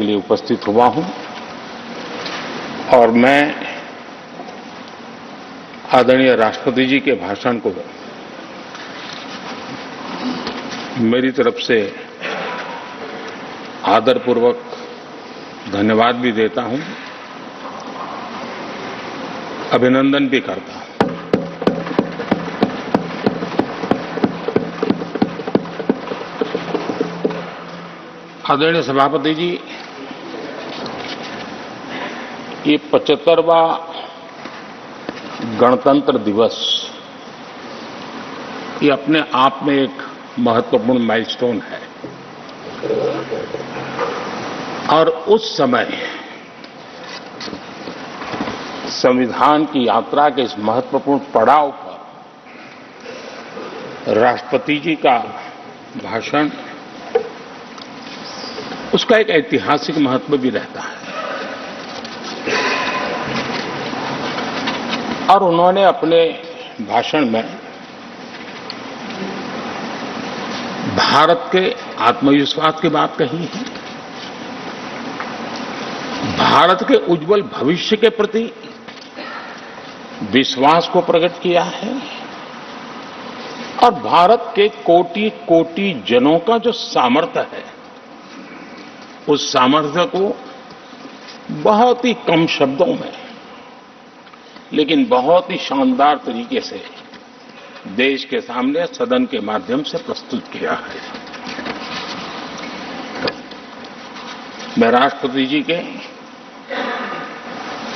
के लिए उपस्थित हुआ हूं और मैं आदरणीय राष्ट्रपति जी के भाषण को मेरी तरफ से आदरपूर्वक धन्यवाद भी देता हूं, अभिनंदन भी करता हूं। आदरणीय सभापति जी, ये 75वां गणतंत्र दिवस ये अपने आप में एक महत्वपूर्ण माइलस्टोन है और उस समय संविधान की यात्रा के इस महत्वपूर्ण पड़ाव पर राष्ट्रपति जी का भाषण, उसका एक ऐतिहासिक महत्व भी रहता है और उन्होंने अपने भाषण में भारत के आत्मविश्वास की बात कही है, भारत के उज्जवल भविष्य के प्रति विश्वास को प्रकट किया है और भारत के कोटि कोटि जनों का जो सामर्थ्य है, उस सामर्थ्य को बहुत ही कम शब्दों में लेकिन बहुत ही शानदार तरीके से देश के सामने सदन के माध्यम से प्रस्तुत किया है। मैं राष्ट्रपति जी के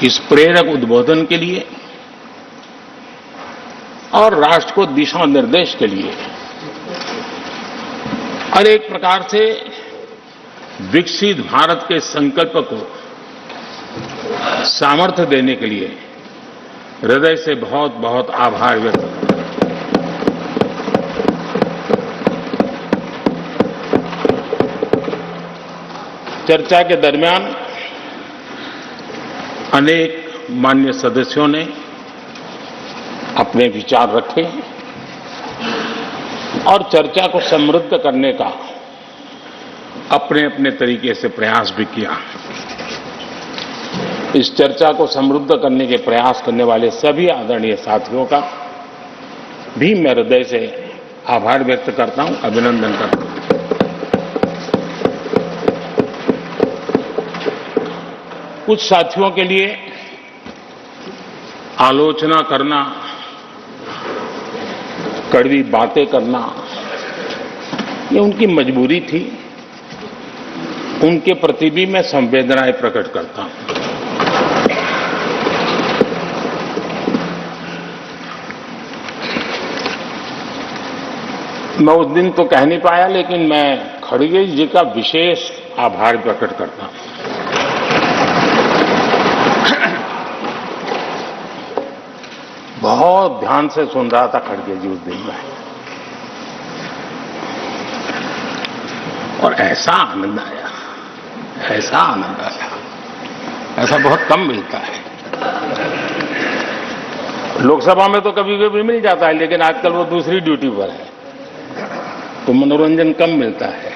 इस प्रेरक उद्बोधन के लिए और राष्ट्र को दिशा निर्देश के लिए और एक प्रकार से विकसित भारत के संकल्प को सामर्थ्य देने के लिए हृदय से बहुत बहुत आभार व्यक्त करता हूं। चर्चा के दरमियान अनेक माननीय सदस्यों ने अपने विचार रखे और चर्चा को समृद्ध करने का अपने अपने तरीके से प्रयास भी किया। इस चर्चा को समृद्ध करने के प्रयास करने वाले सभी आदरणीय साथियों का भी मैं हृदय से आभार व्यक्त करता हूं, अभिनंदन करता हूं। कुछ साथियों के लिए आलोचना करना, कड़वी बातें करना, ये उनकी मजबूरी थी, उनके प्रति भी मैं संवेदनाएं प्रकट करता हूं। मैं उस दिन तो कह नहीं पाया, लेकिन मैं खड़गे जी का विशेष आभार प्रकट करता हूं। बहुत ध्यान से सुन रहा था खड़गे जी उस दिन में और ऐसा आनंद आया, ऐसा आनंद आया, ऐसा बहुत कम मिलता है। लोकसभा में तो कभी कभी मिल जाता है, लेकिन आजकल वो दूसरी ड्यूटी पर है तो मनोरंजन कम मिलता है।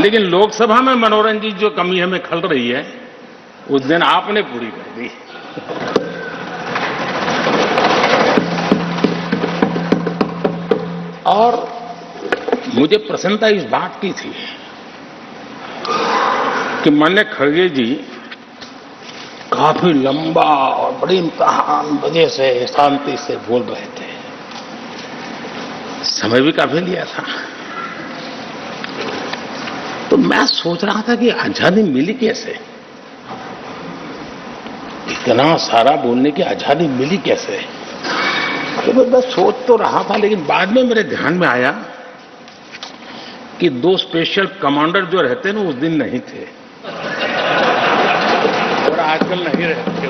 लेकिन लोकसभा में मनोरंजन जो कमी हमें खल रही है, उस दिन आपने पूरी कर दी। और मुझे प्रसन्नता इस बात की थी कि माननीय खड़गे जी काफी लंबा और बड़ी इम्तिहान वजह से शांति से बोल रहे थे, समय भी काफी लिया था। तो मैं सोच रहा था कि आजादी मिली कैसे, इतना सारा बोलने की आजादी मिली कैसे। तो मैं सोच तो रहा था, लेकिन बाद में मेरे ध्यान में आया कि 2 स्पेशल कमांडर जो रहते ना उस दिन नहीं थे और आजकल नहीं रहते,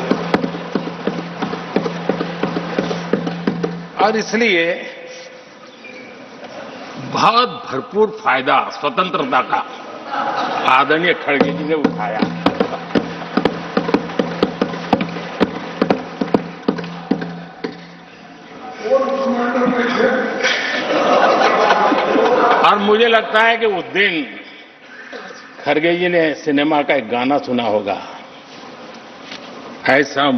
और इसलिए बहुत भरपूर फायदा स्वतंत्रता का आदरणीय खड़गे जी ने उठाया। और मुझे लगता है कि उस दिन खरगे जी ने सिनेमा का एक गाना सुना होगा, ऐसा